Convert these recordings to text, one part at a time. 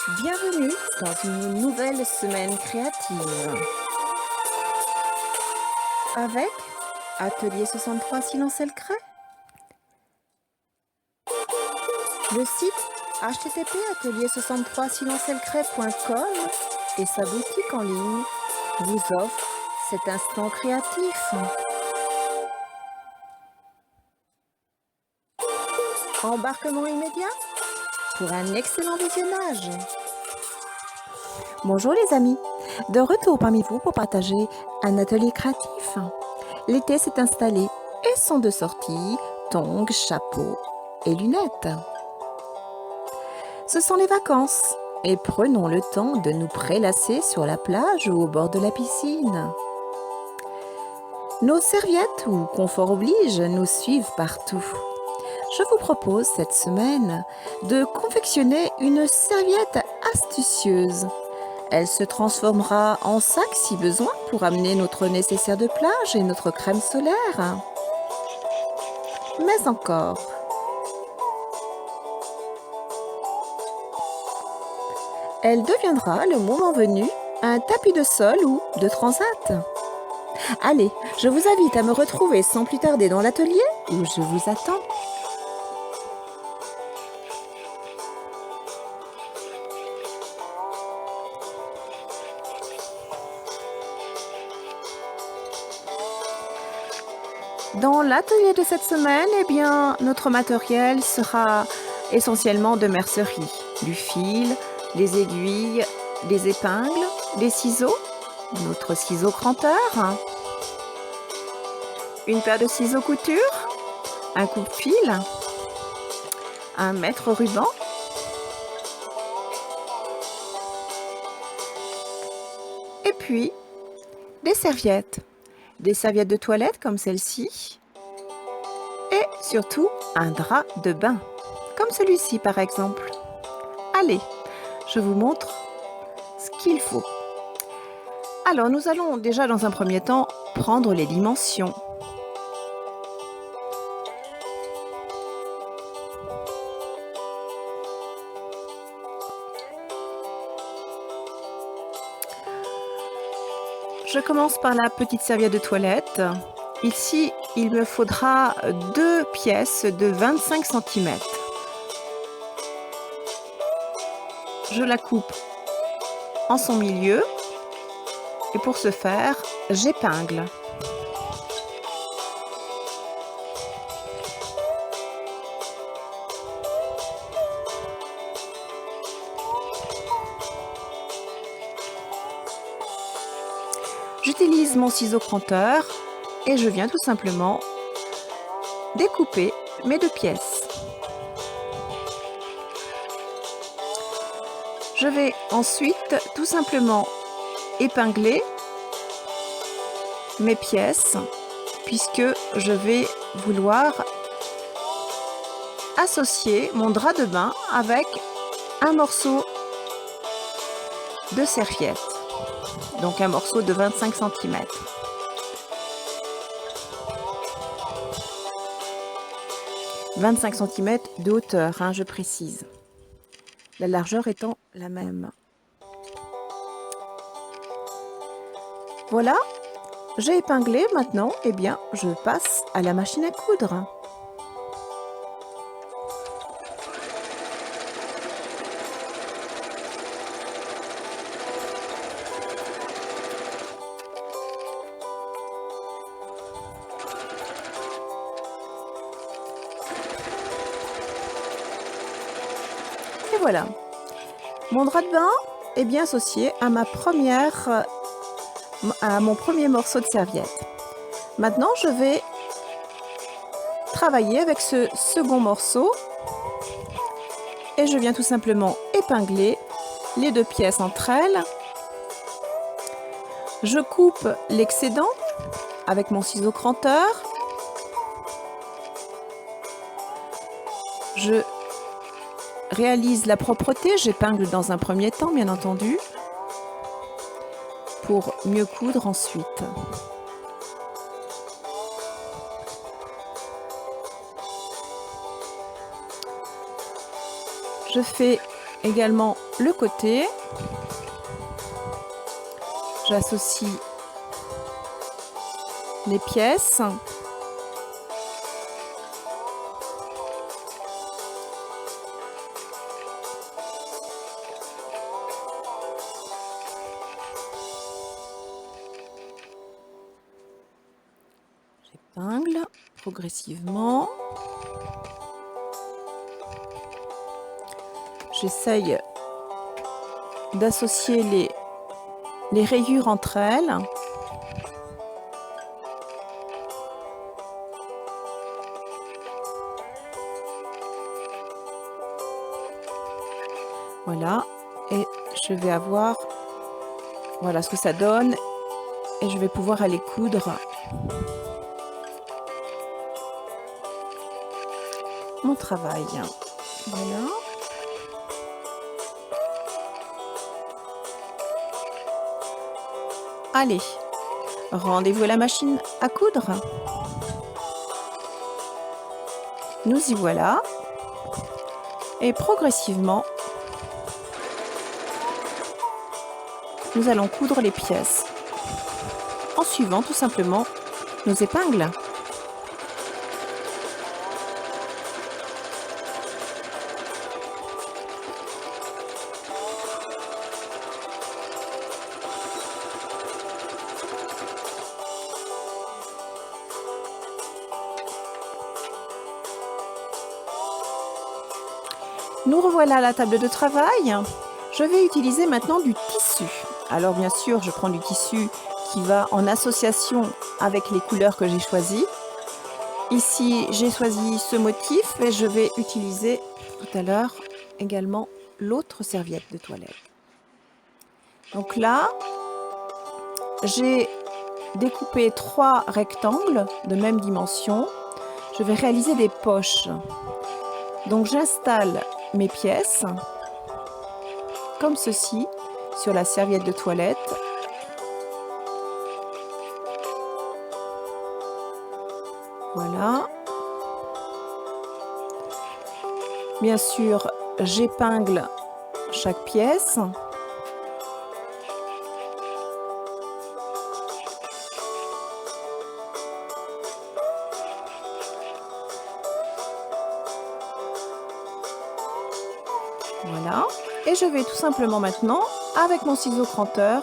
Bienvenue dans une nouvelle semaine créative avec Atelier 63 Silence et le Crêt, le site http://atelier63silenceelcret.com et sa boutique en ligne vous offre cet instant créatif. Embarquement immédiat pour un excellent visionnage. Bonjour les amis, de retour parmi vous pour partager un atelier créatif. L'été s'est installé et sont de sortie tongs, chapeaux et lunettes. Ce sont les vacances et prenons le temps de nous prélasser sur la plage ou au bord de la piscine. Nos serviettes ou confort oblige nous suivent partout. Je vous propose cette semaine de confectionner une serviette astucieuse. Elle se transformera en sac si besoin pour amener notre nécessaire de plage et notre crème solaire. Mais encore, elle deviendra le moment venu un tapis de sol ou de transat. Allez, je vous invite à me retrouver sans plus tarder dans l'atelier où je vous attends. Dans l'atelier de cette semaine, notre matériel sera essentiellement de mercerie. Du fil, des aiguilles, des épingles, des ciseaux, notre ciseau cranteur, une paire de ciseaux couture, un coupe-fil, un mètre ruban, et puis des serviettes de toilette comme celle-ci, et surtout un drap de bain, comme celui-ci par exemple. Allez, je vous montre ce qu'il faut. Alors nous allons déjà dans un premier temps prendre les dimensions. Je commence par la petite serviette de toilette. Ici, il me faudra 2 pièces de 25 cm. Je la coupe en son milieu et pour ce faire, j'épingle. J'utilise mon ciseau cranteur et je viens tout simplement découper mes 2 pièces. Je vais ensuite tout simplement épingler mes pièces puisque je vais vouloir associer mon drap de bain avec un morceau de serviette, donc un morceau de 25 cm. « 25 cm de hauteur, je précise, la largeur étant la même. Voilà, j'ai épinglé. Maintenant, je passe à la machine à coudre. Et voilà, mon drap de bain est bien associé à mon premier morceau de serviette. Maintenant, je vais travailler avec ce second morceau et je viens tout simplement épingler les 2 pièces entre elles. Je coupe l'excédent avec mon ciseau cranteur. Je réalise la propreté, j'épingle dans un premier temps, bien entendu, pour mieux coudre ensuite. Je fais également le côté. J'associe les pièces. J'épingle progressivement. J'essaye d'associer les rayures entre elles. Voilà, et je vais avoir, voilà ce que ça donne, et je vais pouvoir aller coudre mon travail. Voilà. Allez, rendez-vous à la machine à coudre. Nous y voilà. Et progressivement, nous allons coudre les pièces en suivant tout simplement nos épingles. Nous revoilà à la table de travail. Je vais utiliser maintenant du tissu. Alors bien sûr, je prends du tissu qui va en association avec les couleurs que j'ai choisies. Ici, j'ai choisi ce motif et je vais utiliser tout à l'heure également l'autre serviette de toilette. Donc là, j'ai découpé 3 rectangles de même dimension. Je vais réaliser des poches. Donc j'installe mes pièces comme ceci sur la serviette de toilette. Voilà. Bien sûr, j'épingle chaque pièce. Voilà. Et je vais tout simplement maintenant, avec mon ciseau cranteur,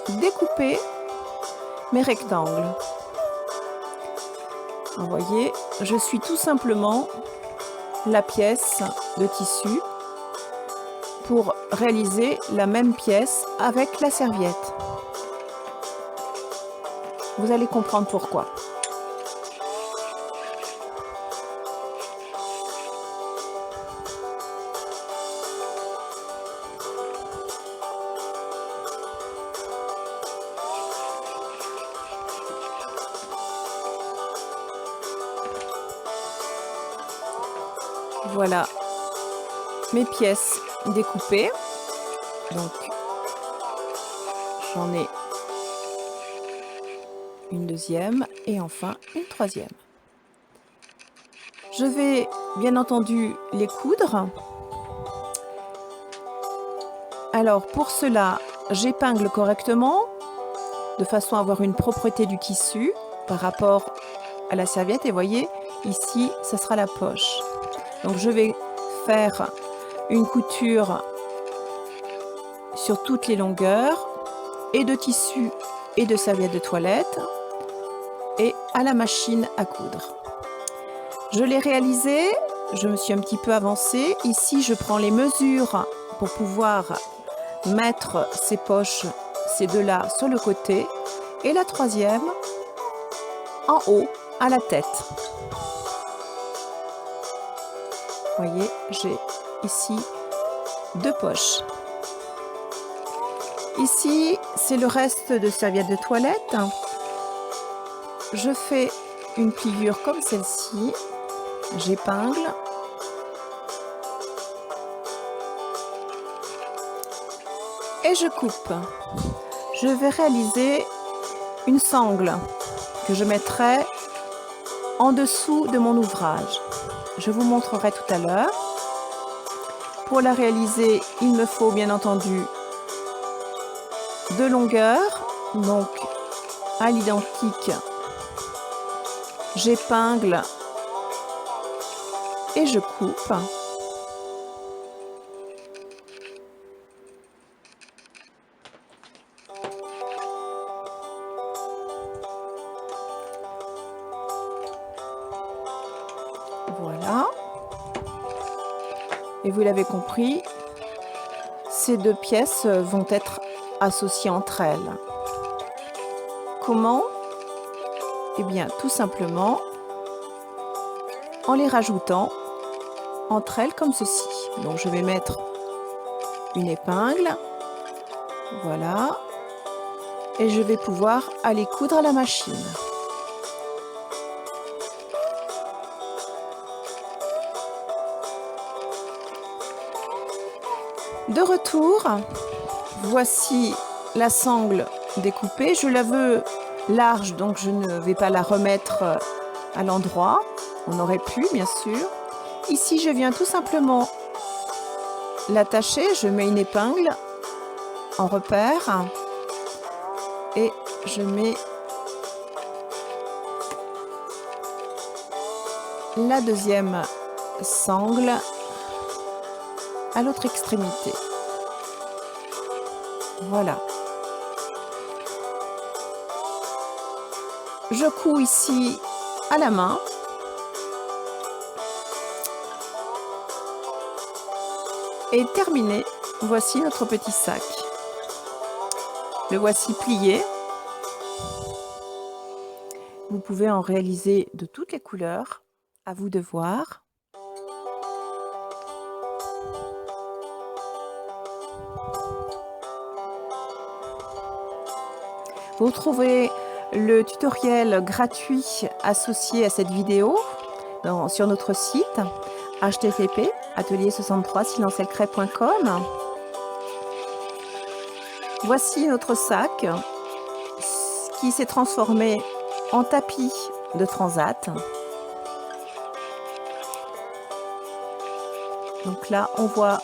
découper mes rectangles. Vous voyez, je suis tout simplement la pièce de tissu pour réaliser la même pièce avec la serviette. Vous allez comprendre pourquoi. Voilà mes pièces découpées. Donc j'en ai une deuxième et enfin une troisième. Je vais bien entendu les coudre. Alors pour cela, j'épingle correctement de façon à avoir une propreté du tissu par rapport à la serviette. Et voyez, ici, ça sera la poche. Donc je vais faire une couture sur toutes les longueurs et de tissu et de serviette de toilette et à la machine à coudre. Je l'ai réalisé, je me suis un petit peu avancée. Ici, je prends les mesures pour pouvoir mettre ces poches, ces deux-là sur le côté et la troisième en haut à la tête. Vous voyez, j'ai ici 2 poches. Ici, c'est le reste de serviette de toilette. Je fais une pliure comme celle-ci. J'épingle. Et je coupe. Je vais réaliser une sangle que je mettrai en dessous de mon ouvrage. Je vous montrerai tout à l'heure. Pour la réaliser, il me faut bien entendu 2 longueurs. Donc, à l'identique, j'épingle et je coupe. Voilà. Et vous l'avez compris, ces 2 pièces vont être associées entre elles. Comment? Eh bien, tout simplement en les rajoutant entre elles comme ceci. Donc, je vais mettre une épingle. Voilà. Et je vais pouvoir aller coudre à la machine. De retour, voici la sangle découpée. Je la veux large, donc je ne vais pas la remettre à l'endroit. On aurait pu, bien sûr. Ici, je viens tout simplement l'attacher. Je mets une épingle en repère et je mets la deuxième sangle à l'autre extrémité. Voilà. Je couds ici à la main. Et terminé, voici notre petit sac. Le voici plié. Vous pouvez en réaliser de toutes les couleurs. À vous de voir. Vous trouverez le tutoriel gratuit associé à cette vidéo sur notre site http://atelier63silencelcret.com. Voici notre sac qui s'est transformé en tapis de transat. Donc là, on voit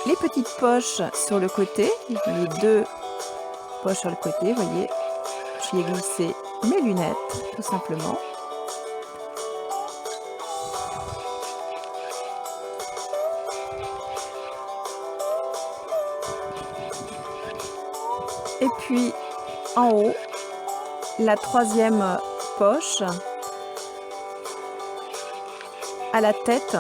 les petites poches sur le côté, les 2 poches sur le côté, vous voyez. J'y ai glissé mes lunettes, tout simplement. Et puis, en haut, la 3e poche à la tête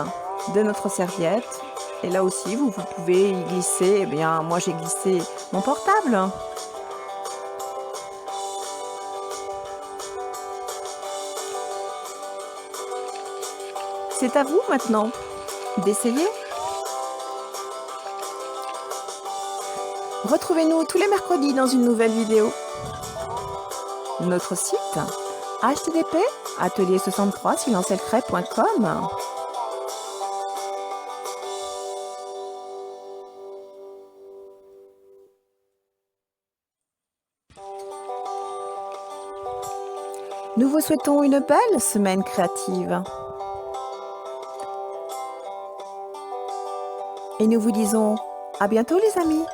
de notre serviette. Et là aussi, vous pouvez y glisser. Eh bien, moi, j'ai glissé mon portable. C'est à vous maintenant d'essayer. Retrouvez-nous tous les mercredis dans une nouvelle vidéo. Notre site http://atelier63silencelcret.com. Nous vous souhaitons une belle semaine créative. Et nous vous disons à bientôt les amis.